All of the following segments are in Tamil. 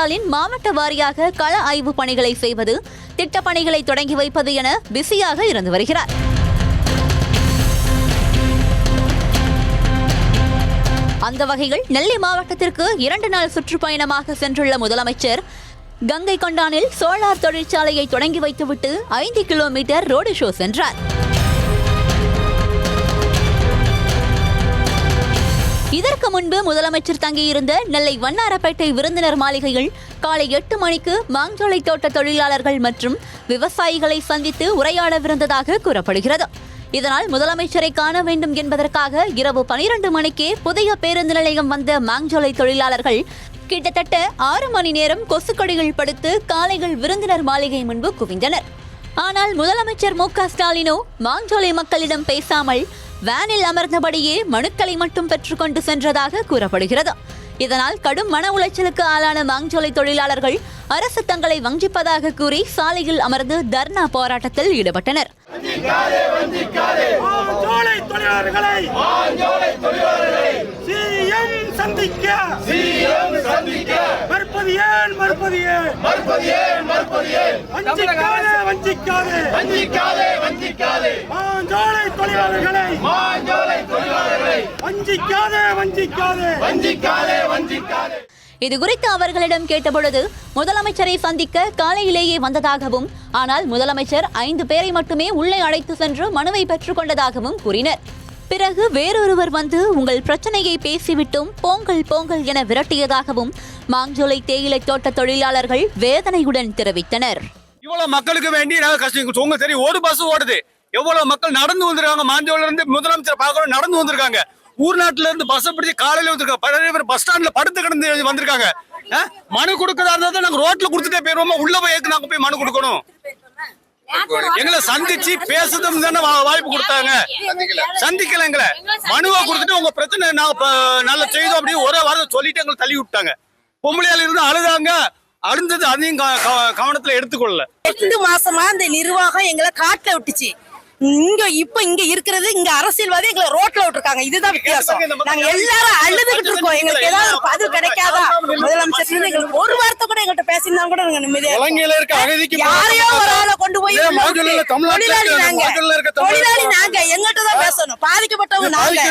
ஸ்டாலின் மாவட்ட வாரியாக கள ஆய்வு பணிகளை செய்வது, திட்டப்பணிகளை தொடங்கி வைப்பது என பிஸியாக இருந்து வருகிறார். அந்த வகையில் நெல்லை மாவட்டத்திற்கு 2 நாள் சுற்றுப்பயணமாக சென்றுள்ள முதலமைச்சர் கங்கை கொண்டானில் சோலார் தொழிற்சாலையை தொடங்கி வைத்துவிட்டு 5 கிலோமீட்டர் ரோடு ஷோ சென்றார். இதற்கு முன்பு முதலமைச்சர் தங்கியிருந்த நெல்லை வண்ணாரப்பேட்டை விருந்தினர் மாளிகையில் காலை 8 மணிக்கு மாஞ்சோலை தோட்ட தொழிலாளர்கள் மற்றும் விவசாயிகளை சந்தித்து உரையாடவிருந்ததாக கூறப்படுகிறது. இதனால் முதலமைச்சரை காண வேண்டும் என்பதற்காக இரவு 12 மணிக்கே புதிய பேருந்து நிலையம் வந்த மாஞ்சோலை தொழிலாளர்கள் கிட்டத்தட்ட 6 மணி நேரம் கொசுக்கடியில் படுத்து காலையில் விருந்தினர் மாளிகை முன்பு குவிந்தனர். ஆனால் முதலமைச்சர் மு.க. ஸ்டாலினோ மாஞ்சோலை மக்களிடம் பேசாமல் வேனில் அமர்ந்தபடியே மனுக்களை மட்டும் பெற்றுக்கொண்டு சென்றதாக கூறப்படுகிறது. இதனால் கடும் மன உளைச்சலுக்கு ஆளான மாஞ்சோலை தொழிலாளர்கள் அரசு தங்களை வஞ்சிப்பதாக கூறி சாலையில் அமர்ந்து தர்ணா போராட்டத்தில் ஈடுபட்டனர். இதுகுறித்து அவர்களிடம் கேட்டபொழுது முதலமைச்சரை சந்திக்க காலையிலேயே வந்ததாகவும், ஆனால் முதலமைச்சர் 5 பேரை மட்டுமே உள்ளே அழைத்து சென்று மனுவை பெற்றுக் கொண்டதாகவும் கூறினர். பிறகு வேறொருவர் வந்து உங்கள் பிரச்சனையை பேசிவிட்டோம், போங்கல் என விரட்டியதாகவும் மாஞ்சோலை தேயிலை தோட்ட தொழிலாளர்கள் வேதனையுடன் தெரிவித்தனர். இவ்வளவு மக்களுக்கு வேண்டி கஷ்டம் தெரியும். ஒரு பஸ் ஓடுது, எவ்வளவு மக்கள் நடந்து வந்திருக்காங்க. மாஞ்சோல இருந்து முதலமைச்சர் பார்க்கணும் நடந்து வந்திருக்காங்க. ஊர் நாட்டுல இருந்து பஸ் பிடிச்சி காலையில வந்திருக்காங்க. பஸ் ஸ்டாண்ட்ல படுத்து கிடந்து வந்திருக்காங்க. மனு கொடுக்கறதா இருந்தா நாங்க ரோட்ல கொடுத்துட்டே போயிருவோமா, உள்ள போய் நாங்க போய் மனு கொடுக்கணும். எங்களை சந்திச்சு பேசுறதும் தானே வாய்ப்பு கொடுத்தாங்க, சந்திக்கல. எங்களை மனுவா கொடுத்துட்டு உங்க பிரச்சனை நாங்க நல்லா செய்தோம் அப்படின்னு ஒரே வாரம் சொல்லிட்டு எங்களை தள்ளி விட்டாங்க. பொம்பளையால இருந்து அழுதாங்க. அழுந்தது அதையும் கவனத்துல எடுத்துக்கொள்ளல. 8 மாசமா இந்த நிர்வாகம் எங்களை காட்டுல விட்டுச்சு. இங்க இருக்கிறது இங்க அரசியல்வாதி எங்களை ரோட்ல விட்டுருக்காங்க. இதுதான் வித்தியாசம். நாங்க எல்லாரும் அழுதுகிட்டு இருக்கோம். எங்களுக்கு ஏதாவது பதில் கிடைக்காதா? முதலமைச்சர் எங்களுக்கு ஒரு வார்த்தை கூட எங்கள்கிட்ட பேசினா கூட நாங்க நிம்மதியா யாரையோ ஒரு ஆளை கொண்டு போய் தொழிலாளி நாங்க எங்கிட்ட தான் பேசணும். பாதிக்கப்பட்டவங்க நாங்க.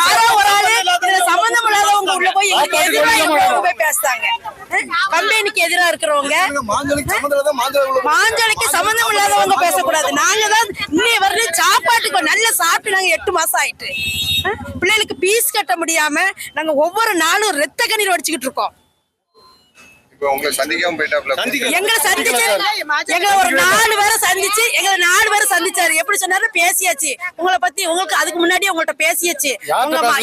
யாரோ ஒரு ஆளு சம்பந்தம் இல்லாதவங்க உள்ள போய் எங்களுக்கு எதிராக போய் பேசுறாங்க. கம்பெனிக்கு எதிராக இருக்கிறவங்க, மாஞ்சோலைக்கு சம்பந்தம் இல்லாதவங்க பேசக்கூடாது. நாங்க தான் இன்னைய வரணும் சாப்பாட்டுக்கு நல்ல சாப்பிட்டு நாங்க 8 மாசம் ஆயிட்டு பிள்ளைகளுக்கு பீஸ் கட்ட முடியாம நாங்க ஒவ்வொரு நாளும் ரத்த கண்ணீர் வடிச்சுக்கிட்டு இருக்கோம். எங்களை சந்திச்சு எங்களை ஒரு 4 பேரை சந்திச்சு எங்களை 4 பேரை சந்திச்சாரு. எப்படி சொன்னாரு? பேசியாச்சு உங்களை பத்தி, உங்களுக்கு அதுக்கு முன்னாடி உங்கள்ட்ட பேசியாச்சு.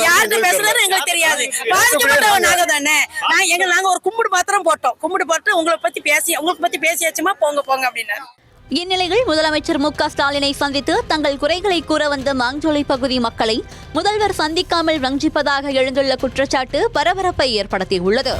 யார்கிட்ட பேசுறாரு எங்களுக்கு தெரியாது. பாதிக்கப்பட்டவங்க நாங்க தானே. நாங்க ஒரு கும்பிடு மாத்திரம் போட்டோம். கும்பிடு போட்டு உங்களுக்கு பத்தி பேசியாச்சுமா, போங்க அப்படின்னு. இந்நிலையில் முதலமைச்சர் மு.க. ஸ்டாலினை சந்தித்து தங்கள் குறைகளை கூற வந்த மாஞ்சோலை பகுதி மக்களை முதல்வர் சந்திக்காமல் வஞ்சிப்பதாக எழுந்துள்ள குற்றச்சாட்டு பரபரப்பை ஏற்படுத்தியுள்ளது.